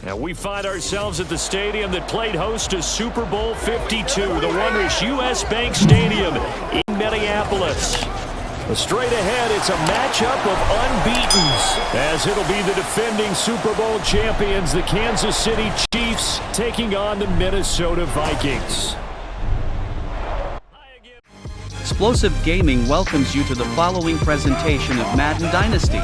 Now we find ourselves at the stadium that played host to Super Bowl 52, the wondrous U.S. Bank Stadium in Minneapolis. Straight ahead, it's a matchup of unbeatens, as it'll be the defending Super Bowl champions, the Kansas City Chiefs, taking on the Minnesota Vikings. Explosive Gaming welcomes you to the following presentation of Madden Dynasty.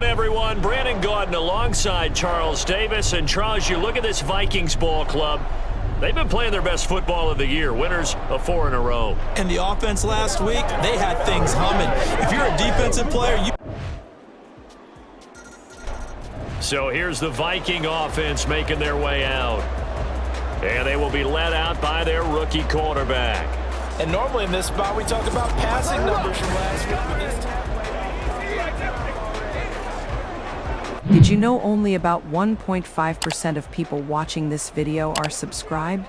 Everyone, Brandon Gaudin alongside Charles Davis. And Charles, you look at this Vikings ball club. They've been playing their best football of the year, winners of 4 in a row. And the offense last week, they had things humming. If you're a defensive player, you... So here's the Viking offense making their way out. And they will be led out by their rookie quarterback. And normally in this spot, we talk about passing numbers from last week. But this time... Did you know only about 1.5% of people watching this video are subscribed?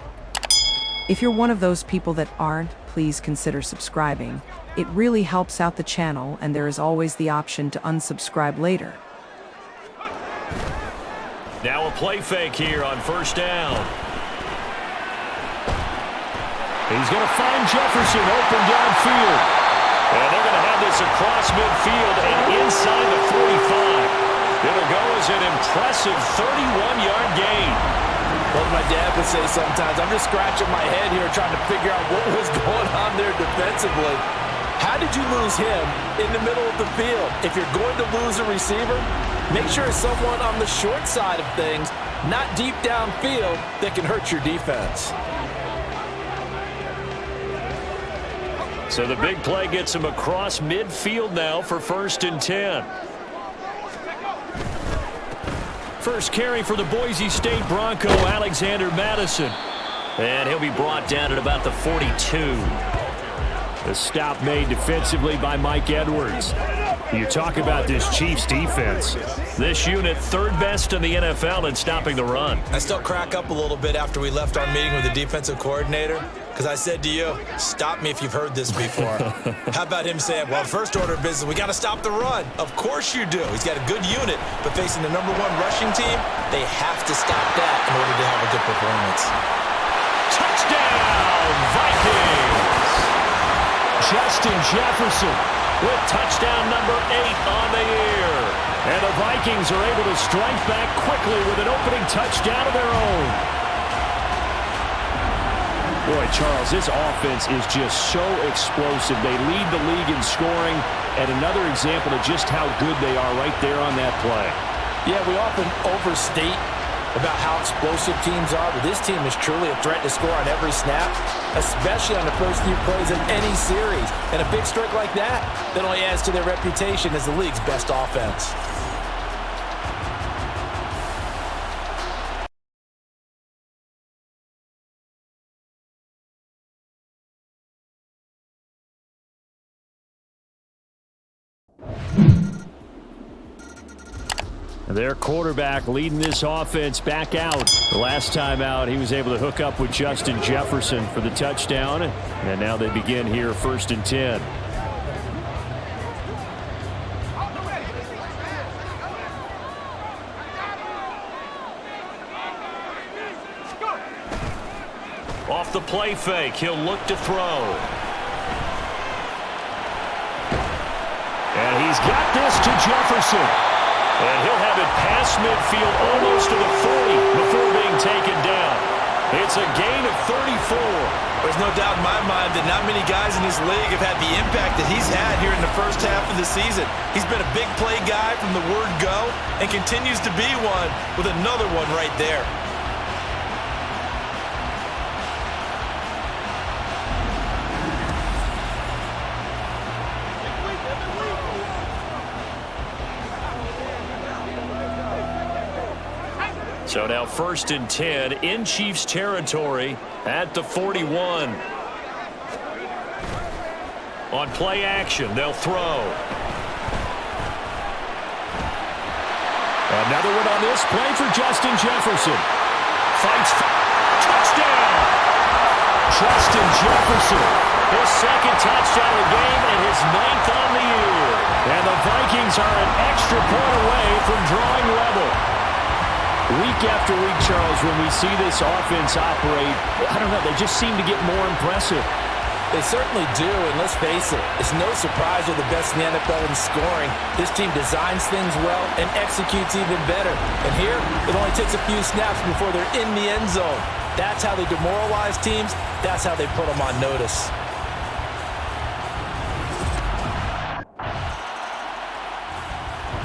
If you're one of those people that aren't, please consider subscribing. It really helps out the channel, and there is always the option to unsubscribe later. Now a play fake here on first down. He's going to find Jefferson open downfield. And they're going to have this across midfield and inside the 45. It'll go as an impressive 31-yard gain. Well, my dad would say sometimes, I'm just scratching my head here trying to figure out what was going on there defensively. How did you lose him in the middle of the field? If you're going to lose a receiver, make sure it's someone on the short side of things, not deep downfield, that can hurt your defense. So the big play gets him across midfield now for 1st and 10. First carry for the Boise State Bronco, Alexander Madison. And he'll be brought down at about the 42. The stop made defensively by Mike Edwards. You talk about this Chiefs defense. This unit 3rd best in the NFL in stopping the run. I still crack up a little bit after we left our meeting with the defensive coordinator, because I said to you, stop me if you've heard this before. How about him saying, well, first order of business, we got to stop the run. Of course you do. He's got a good unit, but facing the #1 rushing team, they have to stop that in order to have a good performance. Touchdown, Vikings! Justin Jefferson with touchdown number 8 on the year. And the Vikings are able to strike back quickly with an opening touchdown of their own. Boy, Charles, this offense is just so explosive. They lead the league in scoring, and another example of just how good they are right there on that play. Yeah, we often overstate about how explosive teams are, but this team is truly a threat to score on every snap, especially on the first few plays of any series. And a big streak like that only adds to their reputation as the league's best offense. Their quarterback leading this offense back out. The last time out, he was able to hook up with Justin Jefferson for the touchdown. And now they begin here 1st and 10. Off the play fake, he'll look to throw. And he's got this to Jefferson. And he'll have it past midfield almost to the 40 before being taken down. It's a gain of 34. There's no doubt in my mind that not many guys in this league have had the impact that he's had here in the first half of the season. He's been a big play guy from the word go and continues to be one with another one right there. So now 1st and 10 in Chiefs territory at the 41. On play action, they'll throw. Another one on this play for Justin Jefferson. Fights. Touchdown! Justin Jefferson. His second touchdown of the game and his 9th on the year. And the Vikings are an extra point away from drawing level. Week after week, Charles, when we see this offense operate, I don't know, they just seem to get more impressive. They certainly do, and let's face it, it's no surprise they're the best in the NFL in scoring. This team designs things well and executes even better. And here, it only takes a few snaps before they're in the end zone. That's how they demoralize teams. That's how they put them on notice.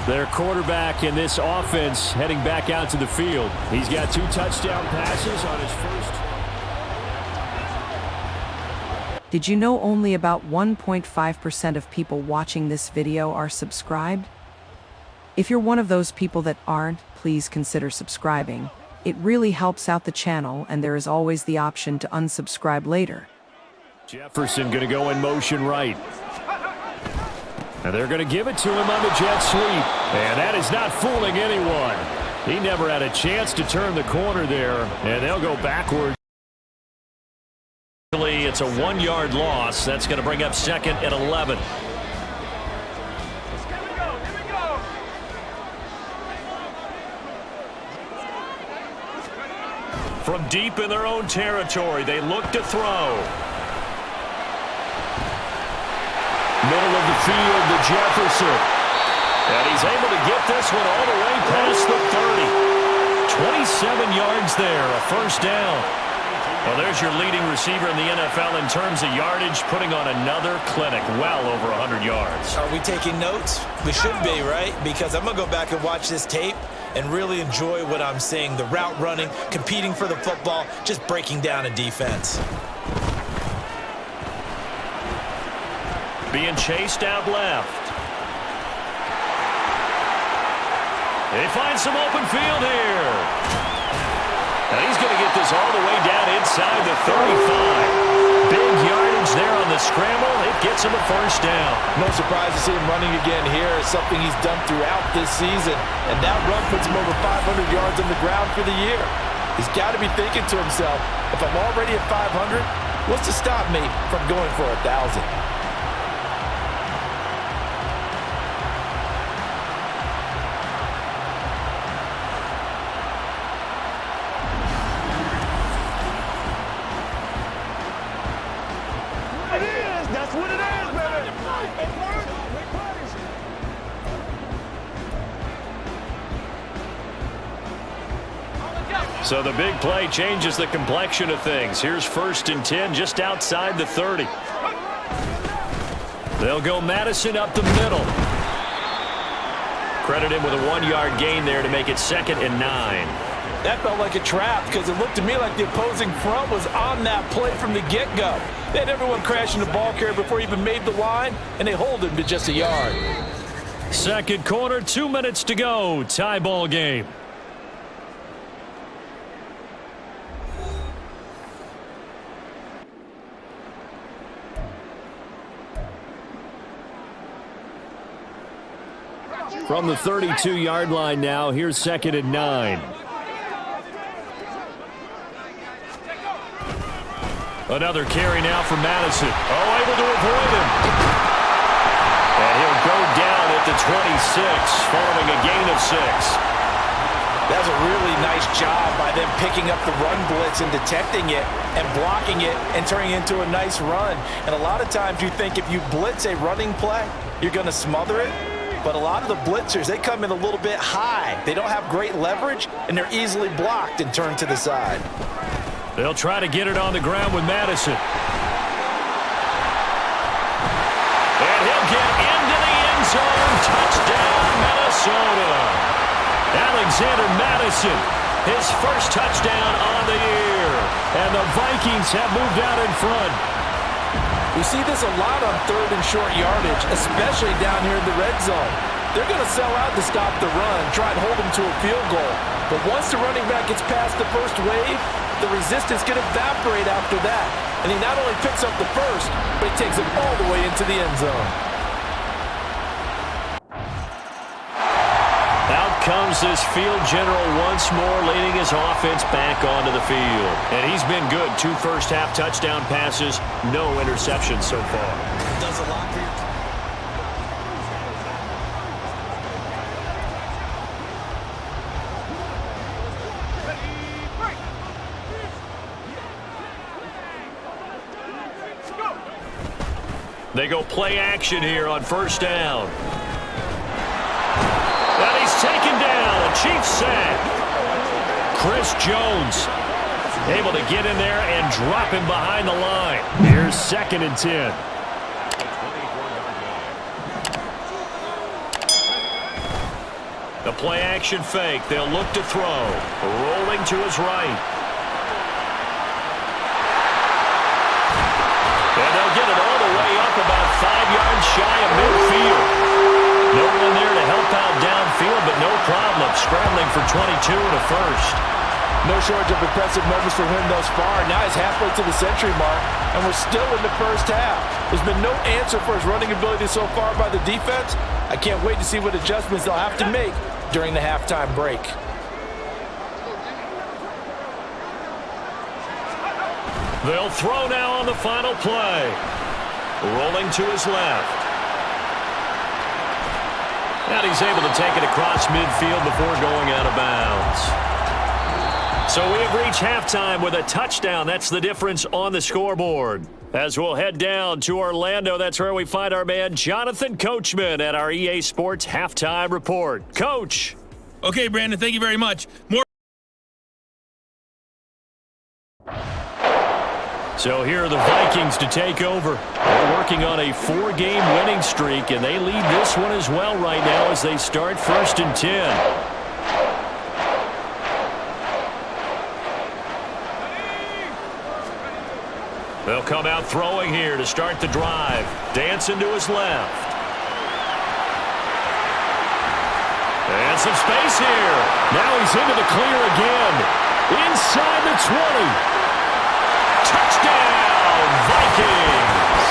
Their quarterback in this offense heading back out to the field. He's got 2 touchdown passes on his first. Did you know only about 1.5% of people watching this video are subscribed? If you're one of those people that aren't, please consider subscribing. It really helps out the channel, and there is always the option to unsubscribe later. Jefferson going to go in motion right. And they're going to give it to him on the jet sweep. And that is not fooling anyone. He never had a chance to turn the corner there, and they'll go backwards. It's a 1-yard loss. That's going to bring up 2nd and 11. From deep in their own territory, they look to throw. Middle of the field to Jefferson. And he's able to get this one all the way past the 30. 27 yards there, a first down. Well, there's your leading receiver in the NFL in terms of yardage, putting on another clinic, well over 100 yards. Are we taking notes? We should be, right? Because I'm going to go back and watch this tape and really enjoy what I'm seeing. The route running, competing for the football, just breaking down a defense. Being chased out left. They find some open field here. And he's going to get this all the way down inside the 35. Big yardage there on the scramble. It gets him a first down. No surprise to see him running again here. It's something he's done throughout this season. And that run puts him over 500 yards on the ground for the year. He's got to be thinking to himself, if I'm already at 500, what's to stop me from going for 1,000? So the big play changes the complexion of things. Here's 1st and 10 just outside the 30. They'll go Madison up the middle. Credit him with a 1-yard gain there to make it 2nd and 9. That felt like a trap because it looked to me like the opposing front was on that play from the get-go. They had everyone crashing the ball carrier before he even made the line, and they hold him to just a yard. Second quarter, 2 minutes to go. Tie ball game. From the 32-yard line now, here's 2nd and 9. Another carry now for Madison. Oh, able to avoid him. And he'll go down at the 26, following a gain of 6. That was a really nice job by them picking up the run blitz and detecting it and blocking it and turning it into a nice run. And a lot of times you think if you blitz a running play, you're going to smother it. But a lot of the blitzers, they come in a little bit high. They don't have great leverage, and they're easily blocked and turned to the side. They'll try to get it on the ground with Madison. And he'll get into the end zone. Touchdown, Minnesota. Alexander Madison, his first touchdown on the year. And the Vikings have moved out in front. We see this a lot on 3rd and short yardage, especially down here in the red zone. They're going to sell out to stop the run, try and hold them to a field goal. But once the running back gets past the first wave, the resistance can evaporate after that. And he not only picks up the first, but he takes it all the way into the end zone. Out comes comes this field general once more, leading his offense back onto the field. And he's been good. 2 first-half touchdown passes, no interceptions so far. Does a lot for your... They go play action here on first down. And he's taken down. A Chiefs sack. Chris Jones able to get in there and drop him behind the line. Here's 2nd and 10. The play action fake. They'll look to throw. Rolling to his right. And they'll get it all the way up about 5 yards shy of midfield. No one there to help out downfield, but no problem. Scrambling for 22 and a first. No shortage of impressive moments for him thus far. Now he's halfway to the century mark, and we're still in the first half. There's been no answer for his running ability so far by the defense. I can't wait to see what adjustments they'll have to make during the halftime break. They'll throw now on the final play. Rolling to his left. And he's able to take it across midfield before going out of bounds. So we have reached halftime with a touchdown. That's the difference on the scoreboard. As we'll head down to Orlando, that's where we find our man Jonathan Coachman at our EA Sports Halftime Report. Coach. Okay, Brandon, thank you very much. So here are the Vikings to take over. They're working on a 4-game winning streak, and they lead this one as well right now as they start 1st and 10. They'll come out throwing here to start the drive. Dancing to his left. And some space here. Now he's into the clear again. Inside the 20. Touchdown, Vikings!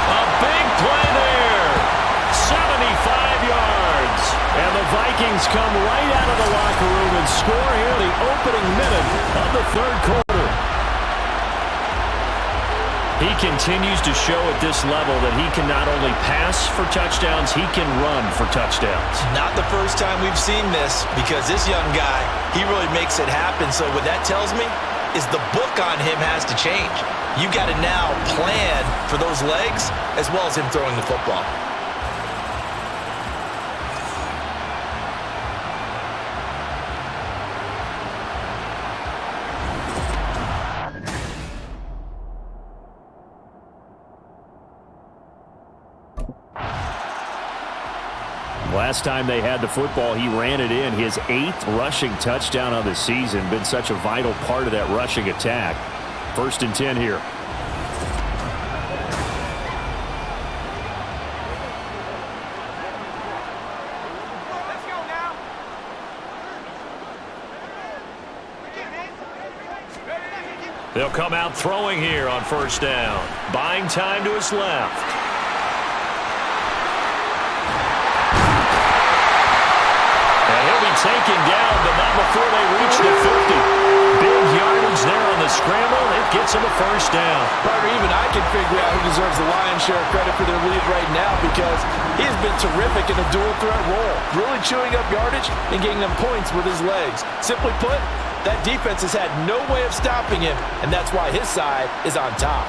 A big play there. 75 yards. And the Vikings come right out of the locker room and score here the opening minute of the 3rd quarter. He continues to show at this level that he can not only pass for touchdowns, he can run for touchdowns. Not the first time we've seen this, because this young guy, he really makes it happen. So what that tells me is the book on him has to change. You got to now plan for those legs as well as him throwing the football. Last time they had the football, he ran it in. His 8th rushing touchdown of the season. Been such a vital part of that rushing attack. 1st and 10 here. Let's go now. They'll come out throwing here on 1st down. Buying time to his left. Taken down, but not before they reach the 50. Big yardage there on the scramble. It gets him a 1st down. Partner, even I can figure out who deserves the lion's share of credit for their lead right now, because he has been terrific in a dual threat role, really chewing up yardage and getting them points with his legs. Simply put, that defense has had no way of stopping him, and that's why his side is on top.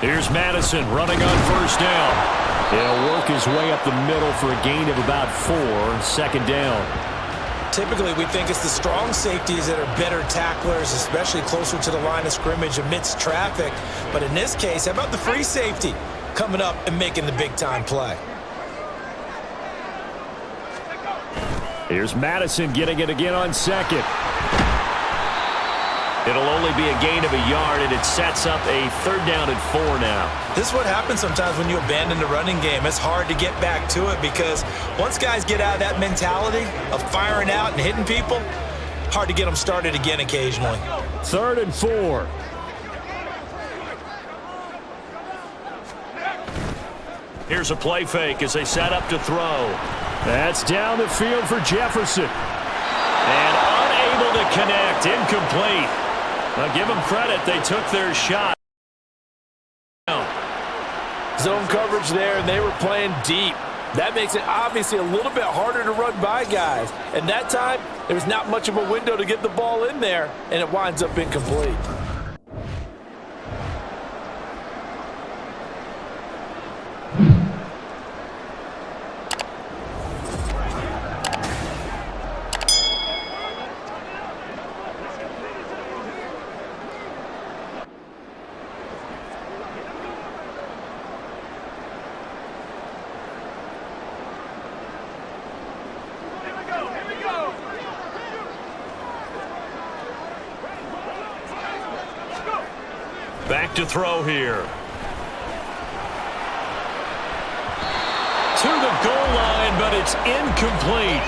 Here's Madison running on 1st down. He'll work his way up the middle for a gain of about 4. 2nd down. Typically, we think it's the strong safeties that are better tacklers, especially closer to the line of scrimmage amidst traffic. But in this case, how about the free safety coming up and making the big-time play? Here's Madison getting it again on 2nd. It'll only be a gain of a yard, and it sets up a 3rd down and 4 now. This is what happens sometimes when you abandon the running game. It's hard to get back to it because once guys get out of that mentality of firing out and hitting people, hard to get them started again occasionally. 3rd and 4. Here's a play fake as they set up to throw. That's down the field for Jefferson. And unable to connect. Incomplete. Now give them credit. They took their shot. Zone coverage there, and they were playing deep. That makes it obviously a little bit harder to run by guys. And that time, there was not much of a window to get the ball in there, and it winds up incomplete. Back to throw here. To the goal line, but it's incomplete.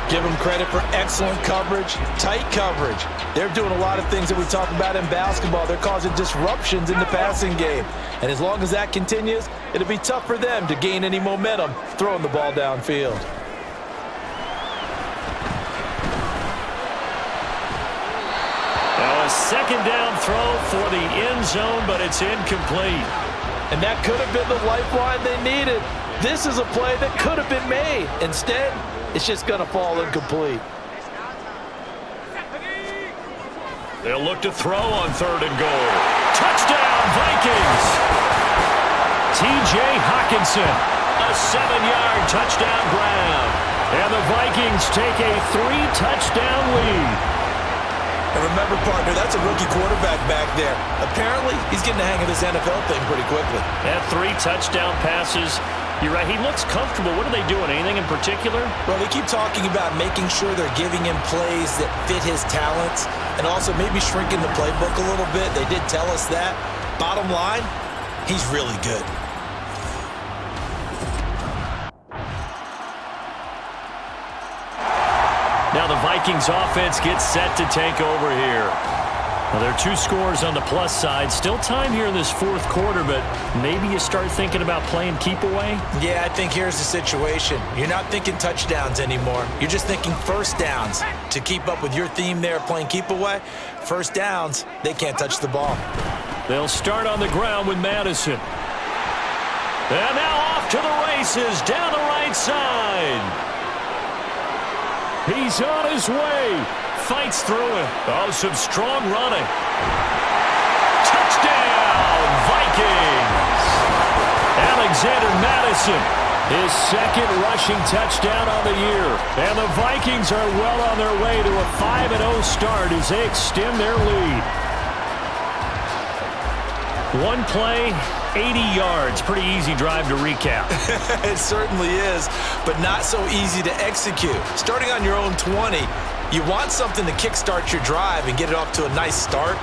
Give them credit for excellent coverage, tight coverage. They're doing a lot of things that we talk about in basketball. They're causing disruptions in the passing game. And as long as that continues, it'll be tough for them to gain any momentum throwing the ball downfield. Now a 2nd down throw for the end zone, but it's incomplete. And that could have been the lifeline they needed. This is a play that could have been made. Instead, it's just going to fall incomplete. They'll look to throw on 3rd and goal. Touchdown, Vikings! T.J. Hockenson, a 7-yard touchdown grab. And the Vikings take a 3-touchdown lead. And remember, partner, that's a rookie quarterback back there. Apparently, he's getting the hang of this NFL thing pretty quickly. That 3 touchdown passes. You're right, he looks comfortable. What are they doing? Anything in particular? Well, they keep talking about making sure they're giving him plays that fit his talents and also maybe shrinking the playbook a little bit. They did tell us that. Bottom line, he's really good. Now the Vikings offense gets set to take over here. Well, there are 2 scores on the plus side. Still time here in this 4th quarter, but maybe you start thinking about playing keep away? Yeah, I think here's the situation. You're not thinking touchdowns anymore. You're just thinking 1st downs. To keep up with your theme there, playing keep away, 1st downs, they can't touch the ball. They'll start on the ground with Madison. And now off to the races down the right side. He's on his way. Fights through it. Oh, some strong running. Touchdown, Vikings! Alexander Madison, his 2nd rushing touchdown on the year. And the Vikings are well on their way to a 5-0 start as they extend their lead. 1 play, 80 yards. Pretty easy drive to recap. It certainly is, but not so easy to execute. Starting on your own 20, you want something to kickstart your drive and get it off to a nice start.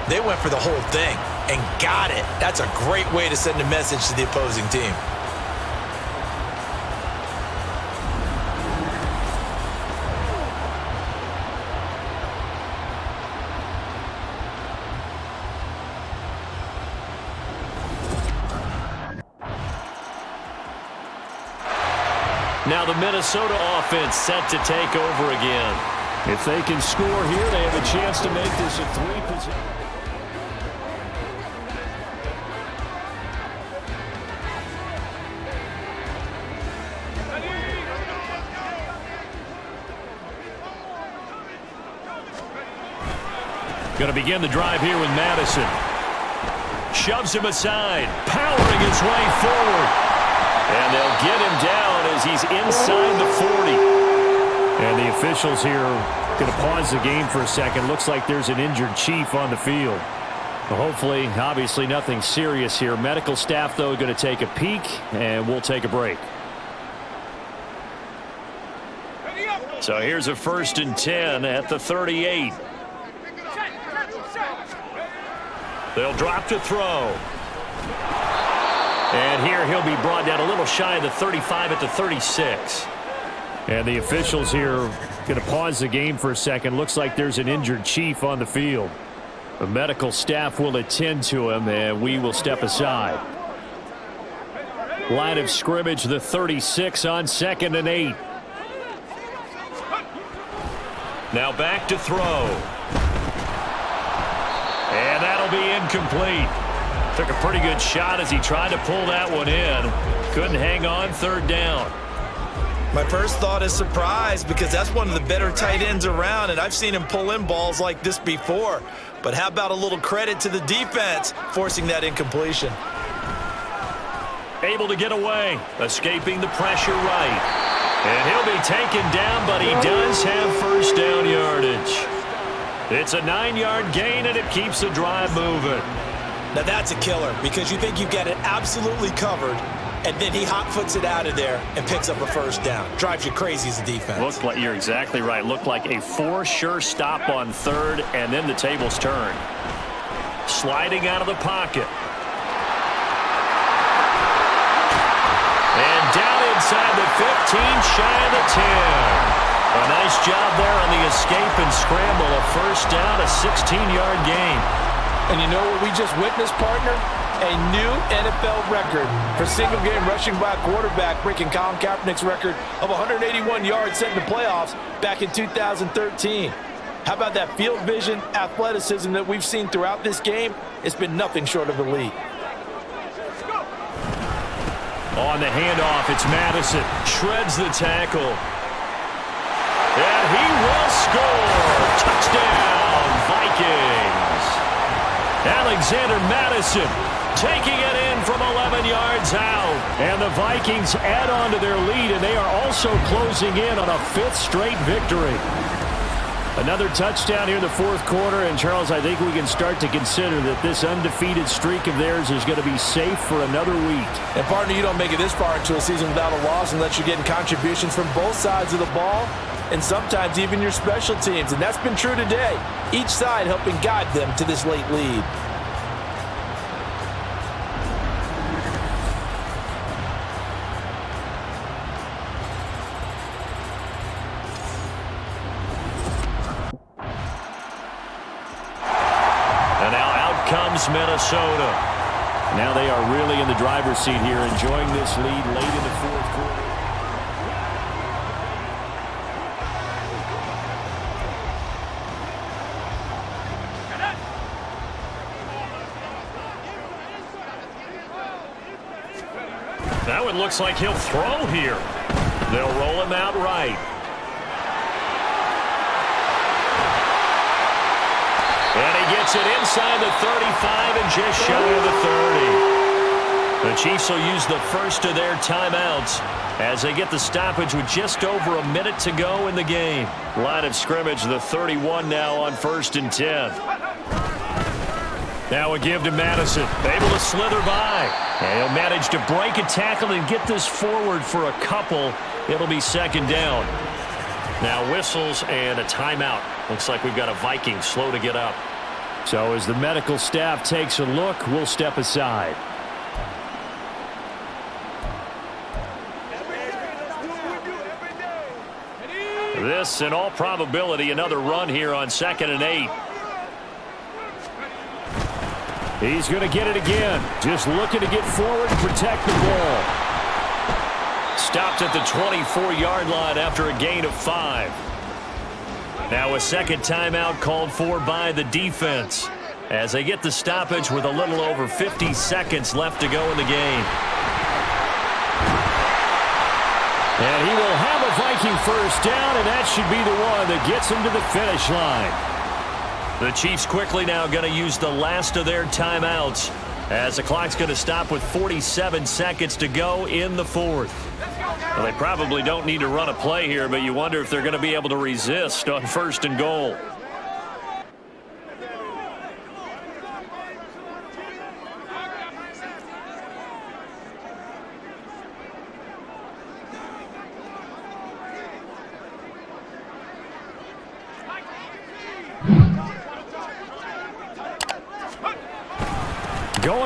They went for the whole thing and got it. That's a great way to send a message to the opposing team. Now the Minnesota offense set to take over again. If they can score here, they have a chance to make this a 3-position. Going to begin the drive here with Madison. Shoves him aside, powering his way forward. And they'll get him down as he's inside the 40. And the officials here going to pause the game for a second. Looks like there's an injured Chief on the field. Well, hopefully, obviously nothing serious here. Medical staff, though, going to take a peek, and we'll take a break. So here's a 1st and 10 at the 38. They'll drop to throw. And here he'll be brought down a little shy of the 35 at the 36. And the officials here going to pause the game for a second. Looks like there's an injured Chief on the field. The medical staff will attend to him, and we will step aside. Line of scrimmage, the 36 on 2nd and 8. Now back to throw. And that'll be incomplete. Took a pretty good shot as he tried to pull that one in. Couldn't hang on, 3rd down. My first thought is surprise, because that's one of the better tight ends around, and I've seen him pull in balls like this before. But how about a little credit to the defense forcing that incompletion? Able to get away, escaping the pressure right. And he'll be taken down, but he does have 1st down yardage. It's a 9-yard gain, and it keeps the drive moving. Now that's a killer, because you think you've got it absolutely covered, and then he hot-foots it out of there and picks up a 1st down. Drives you crazy as a defense. Looked like, you're exactly right. Looked like a for-sure stop on 3rd, and then the tables turn. Sliding out of the pocket. And down inside the 15, shy of the 10. A nice job there on the escape and scramble. A 1st down, a 16-yard gain. And you know what we just witnessed, partner? A new NFL record for single-game rushing by a quarterback, breaking Colin Kaepernick's record of 181 yards set in the playoffs back in 2013. How about that field vision, athleticism that we've seen throughout this game? It's been nothing short of elite. On the handoff, it's Madison. Shreds the tackle. And he will score. Touchdown, Vikings. Alexander Madison taking it in from 11 yards out. And the Vikings add on to their lead, and they are also closing in on a 5th straight victory. Another touchdown here in the 4th quarter, and Charles, I think we can start to consider that this undefeated streak of theirs is going to be safe for another week. And partner, you don't make it this far into a season without a loss unless you're getting contributions from both sides of the ball, and sometimes even your special teams, and that's been true today. Each side helping guide them to this late lead. Minnesota. Now they are really in the driver's seat here, enjoying this lead late in the 4th quarter. Now it looks like he'll throw here. They'll roll him out right. And he gets it inside the 35 and just shy of the 30. The Chiefs will use the first of their timeouts as they get the stoppage with just over a minute to go in the game. Line of scrimmage, the 31 now on 1st and 10. Now a give to Madison. Able to slither by. And he'll manage to break a tackle and get this forward for a couple. It'll be 2nd down. Now whistles and a timeout. Looks like we've got a Viking slow to get up. So as the medical staff takes a look, we'll step aside. This, in all probability, another run here on 2nd and 8. He's going to get it again. Just looking to get forward and protect the ball. Stopped at the 24-yard line after a gain of 5. Now a 2nd timeout called for by the defense as they get the stoppage with a little over 50 seconds left to go in the game. And he will have a Viking 1st down, and that should be the one that gets him to the finish line. The Chiefs quickly now going to use the last of their timeouts as the clock's going to stop with 47 seconds to go in the 4th. Well, they probably don't need to run a play here, but you wonder if they're going to be able to resist on 1st and goal.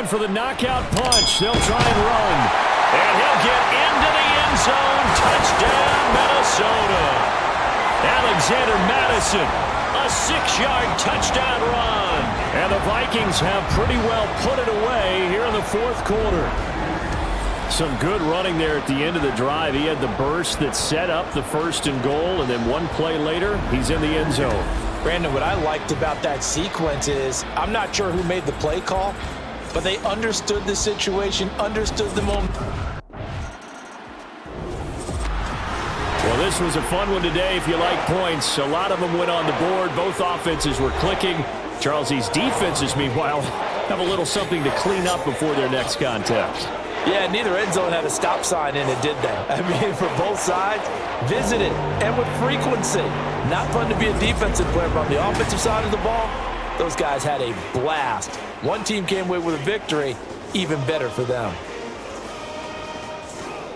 going for the knockout punch. They'll try and run. And he'll get into the end zone. Touchdown, Minnesota. Alexander Madison, a 6-yard touchdown run. And the Vikings have pretty well put it away here in the fourth quarter. Some good running there at the end of the drive. He had the burst that set up the 1st and goal, and then one play later, he's in the end zone. Brandon, what I liked about that sequence is I'm not sure who made the play call, but they understood the situation, understood the moment. Well, this was a fun one today if you like points. A lot of them went on the board. Both offenses were clicking. Charles, these defenses, meanwhile, have a little something to clean up before their next contest. Yeah, neither end zone had a stop sign in it, did they? I mean, for both sides, visited and with frequency. Not fun to be a defensive player, but on the offensive side of the ball, those guys had a blast. One team came away with a victory, even better for them.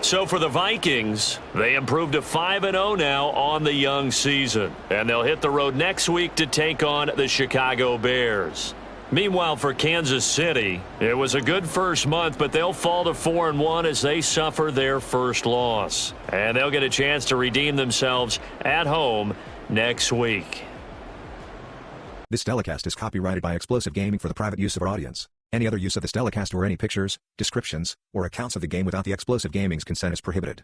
So for the Vikings, they improved to 5-0 now on the young season. And they'll hit the road next week to take on the Chicago Bears. Meanwhile, for Kansas City, it was a good first month, but they'll fall to 4-1 as they suffer their first loss. And they'll get a chance to redeem themselves at home next week. This telecast is copyrighted by Explosive Gaming for the private use of our audience. Any other use of this telecast or any pictures, descriptions, or accounts of the game without the Explosive Gaming's consent is prohibited.